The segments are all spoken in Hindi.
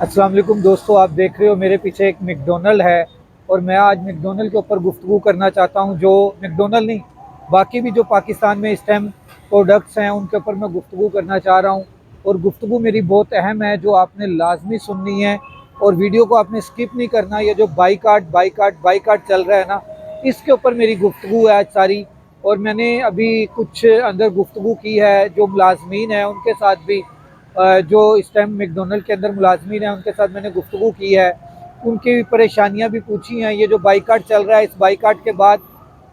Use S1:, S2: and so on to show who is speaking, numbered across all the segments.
S1: अस्सलाम वालेकुम दोस्तों, आप देख रहे हो मेरे पीछे एक मैकडोनल्ड है और मैं आज मैकडोनल्ड के ऊपर गुफ्तगू करना चाहता हूं। जो मैकडोनल्ड नहीं, बाकी भी जो पाकिस्तान में इस टाइम प्रोडक्ट्स हैं उनके ऊपर मैं गुफ्तगू करना चाह रहा हूं। और गुफ्तगू मेरी बहुत अहम है जो आपने लाजमी सुननी है और वीडियो को आपने स्किप नहीं करना। ये जो बाईकाट चल रहा है ना, इसके ऊपर मेरी गुफ्तगू है आज सारी। और मैंने अभी कुछ अंदर गुफ्तगू की है जो मुलाजमीन है उनके साथ भी, जो इस टाइम मैकडोनल्ड के अंदर मुलाजमीन है उनके साथ मैंने गुफ्तगू की है, उनकी भी परेशानियां भी पूछी हैं। ये जो बाईकाट चल रहा है, इस बाईकाट के बाद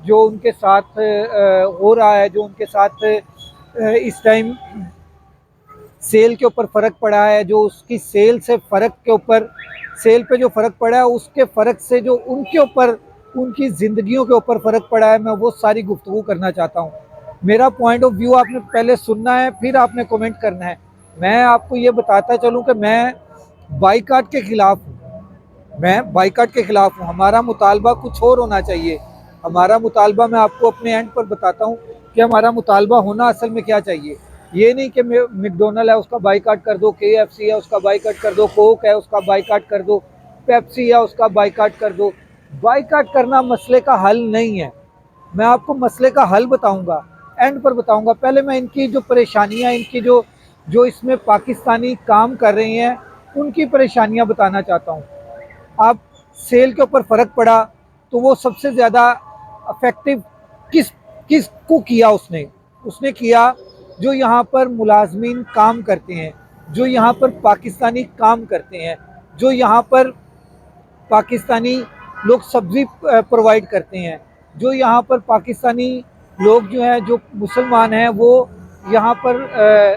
S1: जो उनके साथ हो रहा है, जो उनके साथ इस टाइम सेल के ऊपर फ़र्क पड़ा है, जो उसकी सेल से फ़र्क के ऊपर, सेल पे जो फ़र्क पड़ा है उसके फ़र्क से जो उनके ऊपर, उनकी ज़िंदगियों के ऊपर फ़र्क पड़ा है, मैं वो सारी गुफ्तगू करना चाहता हूँ। मेरा पॉइंट ऑफ व्यू आपने पहले सुनना है, फिर आपने कमेंट करना है। मैं आपको ये बताता चलूँ कि मैं बाईकाट के ख़िलाफ़ हूँ। मैं बाईकाट के ख़िलाफ़ हूँ। हमारा मुतालबा कुछ और होना चाहिए। हमारा मुतालबा मैं आपको अपने एंड पर बताता हूँ कि हमारा मुतालबा होना असल में क्या चाहिए। ये नहीं कि मैकडोनल्ड है उसका बाईकाट कर दो, केएफसी है उसका बाईकाट कर दो, कोक है उसका बाईकाट कर दो, पेप्सी है उसका बाईकाट कर दो। बाईकाट करना मसले का हल नहीं है। मैं आपको मसले का हल बताऊंगा, एंड पर बताऊंगा। पहले मैं इनकी जो परेशानियां, इनकी जो जो इसमें पाकिस्तानी काम कर रहे हैं उनकी परेशानियां बताना चाहता हूं। आप, सेल के ऊपर फ़र्क पड़ा तो वो सबसे ज़्यादा अफेक्टिव किस किस को किया उसने उसने किया जो यहाँ पर मुलाजमीन काम करते हैं, जो यहाँ पर पाकिस्तानी काम करते हैं, जो यहाँ पर पाकिस्तानी लोग सब्ज़ी प्रोवाइड करते हैं, जो यहाँ पर पाकिस्तानी लोग जो हैं, जो मुसलमान हैं, वो यहाँ पर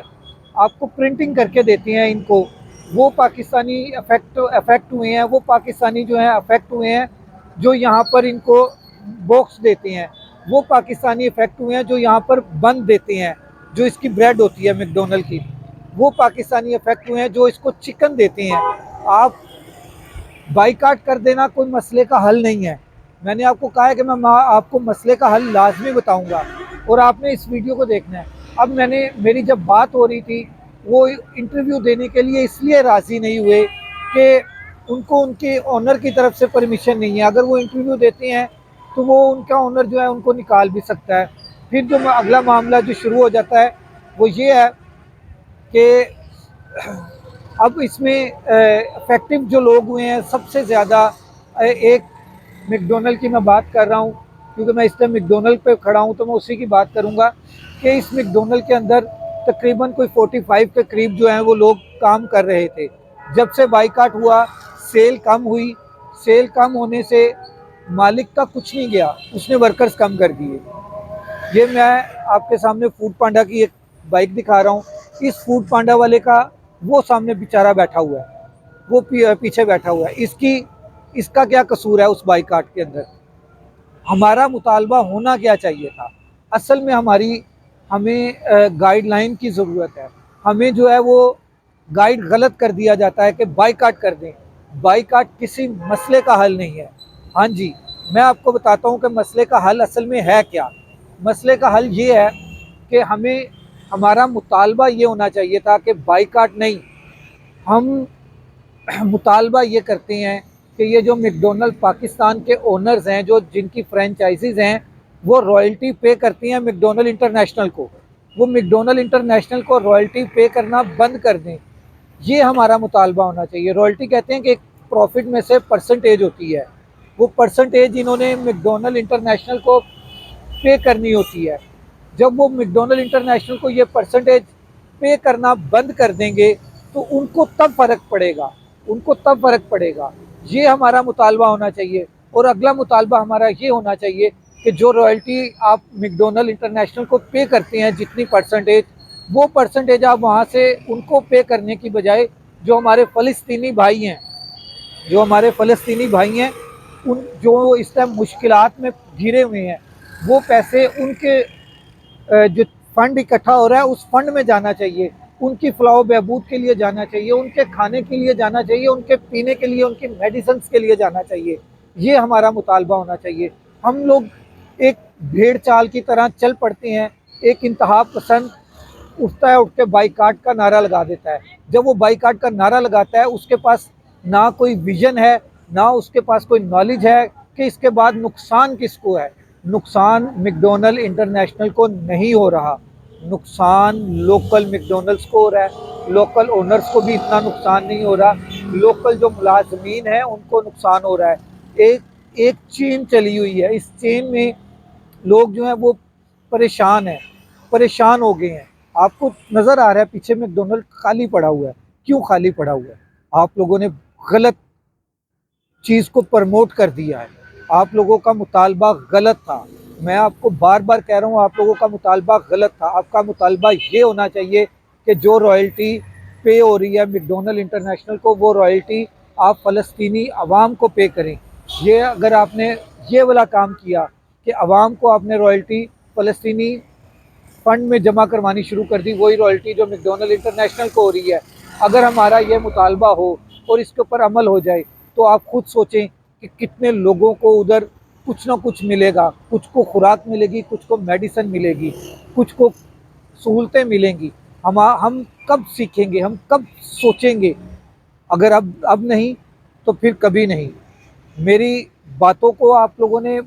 S1: आपको प्रिंटिंग करके देते हैं इनको। वो पाकिस्तानी अफेक्ट हुए हैं, वो पाकिस्तानी जो हैं अफेक्ट हुए हैं जो यहाँ पर इनको बॉक्स देते हैं। वो पाकिस्तानी इफेक्ट हुए हैं जो यहाँ पर बन देते हैं, जो इसकी ब्रेड होती है मैकडोनल्ड की। वो पाकिस्तानी इफेक्ट हुए हैं जो इसको चिकन देते हैं। आप, बाईकाट कर देना कोई मसले का हल नहीं है। मैंने आपको कहा है कि मैं आपको मसले का हल लाजमी बताऊंगा और आपने इस वीडियो को देखना है। अब मेरी जब बात हो रही थी, वो इंटरव्यू देने के लिए इसलिए राज़ी नहीं हुए कि उनको उनके ओनर की तरफ से परमिशन नहीं है। अगर वो इंटरव्यू देते हैं तो वो उनका ओनर जो है उनको निकाल भी सकता है। फिर जो अगला मामला जो शुरू हो जाता है वो ये है कि अब इसमें इफ़ेक्टिव जो लोग हुए हैं सबसे ज़्यादा, एक मैकडोनल्ड की मैं बात कर रहा हूँ क्योंकि मैं इस टाइम मैकडोनल्ड पे खड़ा हूँ तो मैं उसी की बात करूँगा कि इस मैकडोनल्ड के अंदर तकरीबन कोई 45 के करीब जो हैं वो लोग काम कर रहे थे। जब से बाईकाट हुआ, सेल कम हुई। सेल कम होने से मालिक का कुछ नहीं गया, उसने वर्कर्स कम कर दिए। ये मैं आपके सामने फूड पांडा की एक बाइक दिखा रहा हूँ। इस फूड पांडा वाले का वो सामने बेचारा बैठा हुआ है, वो पीछे बैठा हुआ है। इसका क्या कसूर है उस बाईकाट के अंदर? हमारा मुतालबा होना क्या चाहिए था? असल में हमें गाइडलाइन की ज़रूरत है। हमें जो है वो गाइड गलत कर दिया जाता है कि बाईकाट कर दें। बाईकाट किसी मसले का हल नहीं है। हाँ जी, मैं आपको बताता हूँ कि मसले का हल असल में है क्या। मसले का हल ये है कि हमारा मुतालबा ये होना चाहिए था कि बाईकाट नहीं, हम मुतालबा ये करते हैं कि ये जो मैकडोनल्ड पाकिस्तान के ओनर्स हैं, जो जिनकी फ्रेंचाइजीज़ हैं, वो रॉयल्टी पे करती हैं मैकडोनल्ड इंटरनेशनल को। वो मैकडोनल्ड इंटरनेशनल को रॉयल्टी पे करना बंद कर दें। ये हमारा मुतालबा होना चाहिए। रॉयल्टी कहते हैं कि एक प्रॉफिट में से परसेंटेज होती है। वो परसेंटेज इन्होंने मैकडोनल्ड इंटरनेशनल को पे करनी होती है। जब वो मैकडोनल्ड इंटरनेशनल को ये परसेंटेज पे करना बंद कर देंगे तो उनको तब फ़र्क पड़ेगा, उनको तब फ़र्क पड़ेगा। ये हमारा मुतालबा होना चाहिए। और अगला मुतालबा हमारा ये होना चाहिए कि जो रॉयल्टी आप मैकडोनल्ड इंटरनेशनल को पे करते हैं, जितनी परसेंटेज, वो परसेंटेज आप वहाँ से उनको पे करने की बजाय जो हमारे फ़लस्तीनी भाई हैं, जो हमारे फ़लस्तीनी भाई हैं, उन जो इस टाइम मुश्किलात में घिरे हुए हैं, वो पैसे उनके जो फंड इकट्ठा हो रहा है उस फंड में जाना चाहिए। उनकी फलाह बहबूद के लिए जाना चाहिए, उनके खाने के लिए जाना चाहिए, उनके पीने के लिए, उनकी मेडिसिन के लिए जाना चाहिए। ये हमारा मुतालबा होना चाहिए। हम लोग एक भेड़ चाल की तरह चल पड़ते हैं, एक इंतहा पसंद उठता है, उठ के बाईकाट का नारा लगा देता है। जब वो बाईकाट का नारा लगाता है, उसके पास ना कोई विजन है, ना उसके पास कोई नॉलेज है कि इसके बाद नुकसान किसको है। नुकसान मैकडॉनल्ड इंटरनेशनल को नहीं हो रहा, नुकसान लोकल मैकडॉनल्ड्स को हो रहा है। लोकल ओनर्स को भी इतना नुकसान नहीं हो रहा, लोकल जो मुलाजमीन हैं उनको नुकसान हो रहा है। एक एक चेन चली हुई है, इस चेन में लोग जो हैं वो परेशान हैं, परेशान हो गए हैं। आपको नज़र आ रहा है पीछे मैकडॉनल्ड खाली पड़ा हुआ है, क्यों खाली पड़ा हुआ है? आप लोगों ने गलत चीज़ को प्रमोट कर दिया है, आप लोगों का मुतालबा गलत था। मैं आपको बार बार कह रहा हूँ, आप लोगों का मुतालबा गलत था। आपका मुतालबा ये होना चाहिए कि जो रॉयल्टी पे हो रही है मैकडॉनल्ड इंटरनेशनल को, वो रॉयल्टी आप फ़लस्तीनी अवाम को पे करें। ये अगर आपने ये वाला काम किया कि अवाम को आपने रॉयल्टी फ़लस्तीनी फ़ंड में जमा करवानी शुरू कर दी, वही रॉयल्टी जो मैकडॉनल्ड इंटरनेशनल को हो रही है। अगर हमारा ये मुतालबा हो और इसके ऊपर अमल हो जाए, तो आप खुद सोचें कि कितने लोगों को उधर कुछ ना कुछ मिलेगा, कुछ को खुराक मिलेगी, कुछ को मेडिसिन मिलेगी, कुछ को सहूलतें मिलेंगी। हम कब सीखेंगे, हम कब सोचेंगे? अगर अब नहीं तो फिर कभी नहीं। मेरी बातों को आप लोगों ने,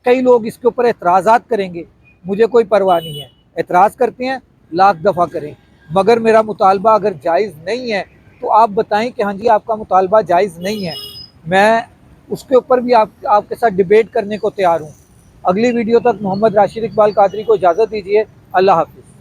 S1: कई लोग इसके ऊपर एतराज़ात करेंगे, मुझे कोई परवाह नहीं है। एतराज़ करते हैं, लाख दफ़ा करें, मगर मेरा मुतालबा अगर जायज़ नहीं है तो आप बताएं कि हाँ जी आपका मुतालबा जायज़ नहीं है। मैं उसके ऊपर भी आपके साथ डिबेट करने को तैयार हूँ। अगली वीडियो तक मोहम्मद राशिद इकबाल कादरी को इजाज़त दीजिए। अल्लाह हाफ़िज़।